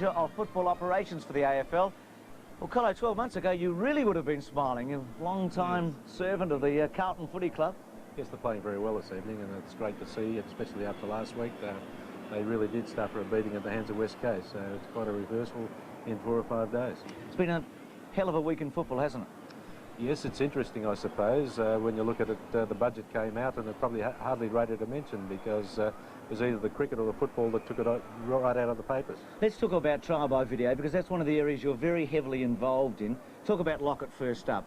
Manager of Football Operations for the AFL. Well, Colo, 12 months ago, you really would have been smiling. You're a long-time servant of the Carlton Footy Club. Yes, they're playing very well this evening, and it's great to see, especially after last week. They really did suffer a beating at the hands of West Coast, so it's quite a reversal in 4 or 5 days. It's been a hell of a week in football, hasn't it? Yes, it's interesting, I suppose. When you look at it, the budget came out, and it probably hardly rated a mention because it was either the cricket or the football that took it right out of the papers. Let's talk about trial by video, because that's one of the areas you're very heavily involved in. Talk about Lockett first up.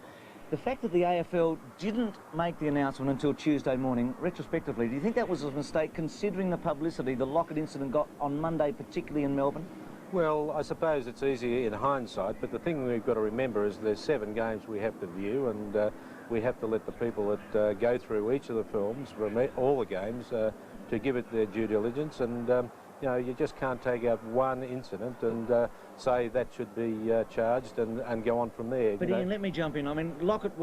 The fact that the AFL didn't make the announcement until Tuesday morning, retrospectively, do you think that was a mistake, considering the publicity the Lockett incident got on Monday, particularly in Melbourne? Well, I suppose it's easy in hindsight, but the thing we've got to remember is there's 7 games we have to view, and we have to let the people that go through each of the films, from all the games, to give it their due diligence. And you know, you just can't take out one incident and say that should be charged and go on from there. But Ian, let me jump in. I mean, Lockett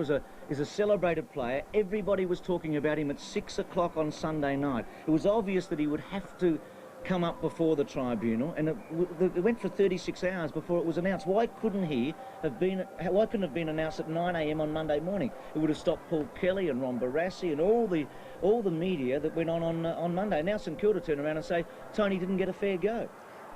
is a celebrated player. Everybody was talking about him at 6 o'clock on Sunday night. It was obvious that he would have to come up before the tribunal, and it went for 36 hours before it was announced. Why couldn't it have been announced at 9 a.m. on Monday morning? It would have stopped Paul Kelly and Ron Barassi and all the media that went on Monday. Now St Kilda turn around and say Tony didn't get a fair go.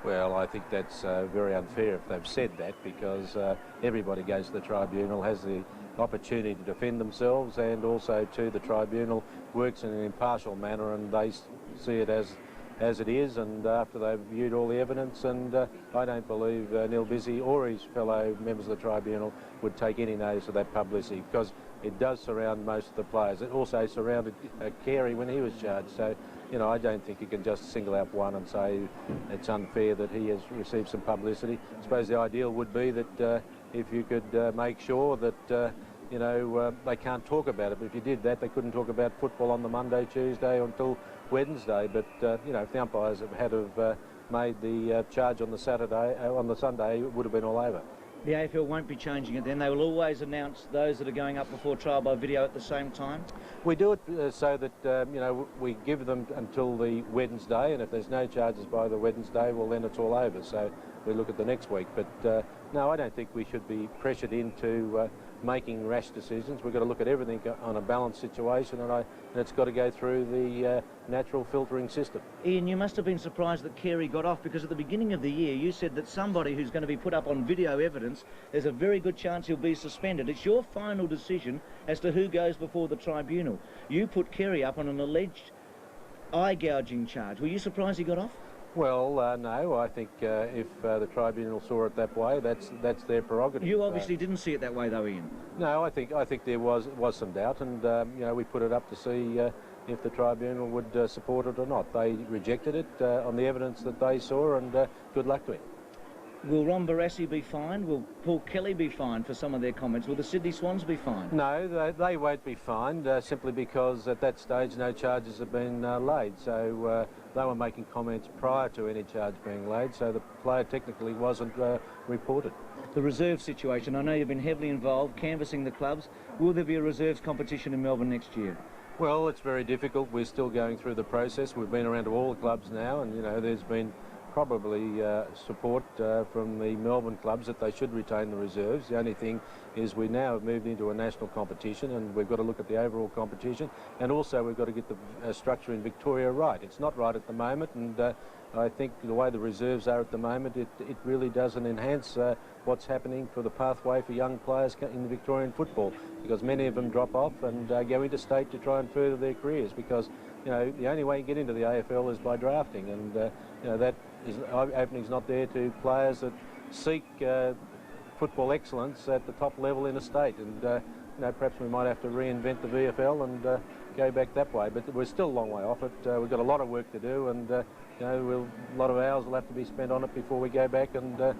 Well, I think that's very unfair if they've said that, because everybody goes to the tribunal, has the opportunity to defend themselves, and also too the tribunal works in an impartial manner, and they see it as it is, and after they've viewed all the evidence, and I don't believe Neil Busy or his fellow members of the tribunal would take any notice of that publicity, because it does surround most of the players. It also surrounded Carey when he was charged, so you know, I don't think you can just single out one and say it's unfair that he has received some publicity. I suppose the ideal would be that if you could make sure that you know, they can't talk about it, but if you did that, they couldn't talk about football on the Monday, Tuesday until Wednesday. But you know, if the umpires had made the charge on the Sunday, it would have been all over. The AFL won't be changing it then. They will always announce those that are going up before trial by video at the same time? We do it so that, you know, we give them until the Wednesday, and if there's no charges by the Wednesday, well, then it's all over. So we look at the next week. But no, I don't think we should be pressured into making rash decisions. We've got to look at everything on a balanced situation, and it's got to go through the natural filtering system. Ian, you must have been surprised that Carey got off, because at the beginning of the year you said that somebody who's going to be put up on video evidence, there's a very good chance he'll be suspended. It's your final decision as to who goes before the tribunal. You put Carey up on an alleged eye gouging charge. Were you surprised he got off? Well, no, I think if the tribunal saw it that way, that's their prerogative. You obviously didn't see it that way, though, Ian. No, I think there was some doubt, and you know, we put it up to see if the tribunal would support it or not. They rejected it on the evidence that they saw, and good luck to him. Will Ron Barassi be fined? Will Paul Kelly be fined for some of their comments? Will the Sydney Swans be fined? No, they won't be fined, simply because at that stage no charges have been laid. So they were making comments prior to any charge being laid, so the player technically wasn't reported. The reserve situation, I know you've been heavily involved, canvassing the clubs. Will there be a reserves competition in Melbourne next year? Well, it's very difficult. We're still going through the process. We've been around to all the clubs now, and you know, there's been probably support from the Melbourne clubs that they should retain the reserves. The only thing is we now have moved into a national competition, and we've got to look at the overall competition, and also we've got to get the structure in Victoria right. It's not right at the moment, and I think the way the reserves are at the moment, it really doesn't enhance what's happening for the pathway for young players in the Victorian football, because many of them drop off and go into state to try and further their careers, because you know, the only way you get into the AFL is by drafting, and you know, that opening's not there to players that seek football excellence at the top level in a state. And you know, perhaps we might have to reinvent the VFL and go back that way, but we're still a long way off it. We've got a lot of work to do, and you know, a lot of hours will have to be spent on it before we go back and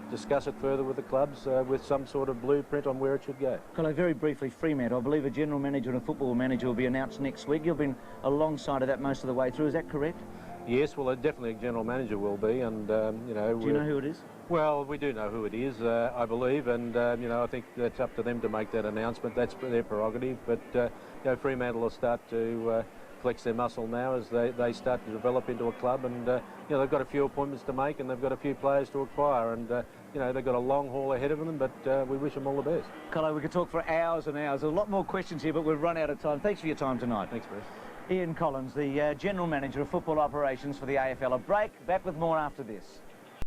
discuss it further with the clubs with some sort of blueprint on where it should go. Colo, very briefly, Fremantle, I believe a general manager and a football manager will be announced next week. You've been alongside of that most of the way through, is that correct? Yes, well, definitely a general manager will be, and you know... Do you know who it is? Well, we do know who it is, I believe, and you know, I think that's up to them to make that announcement. That's their prerogative, but you know, Fremantle will start to flex their muscle now as they start to develop into a club, and you know, they've got a few appointments to make and they've got a few players to acquire, and you know, they've got a long haul ahead of them, but we wish them all the best. Colo, we could talk for hours and hours. There's a lot more questions here, but we've run out of time. Thanks for your time tonight. Thanks, Bruce. Ian Collins, the General Manager of Football Operations for the AFL. A break, back with more after this.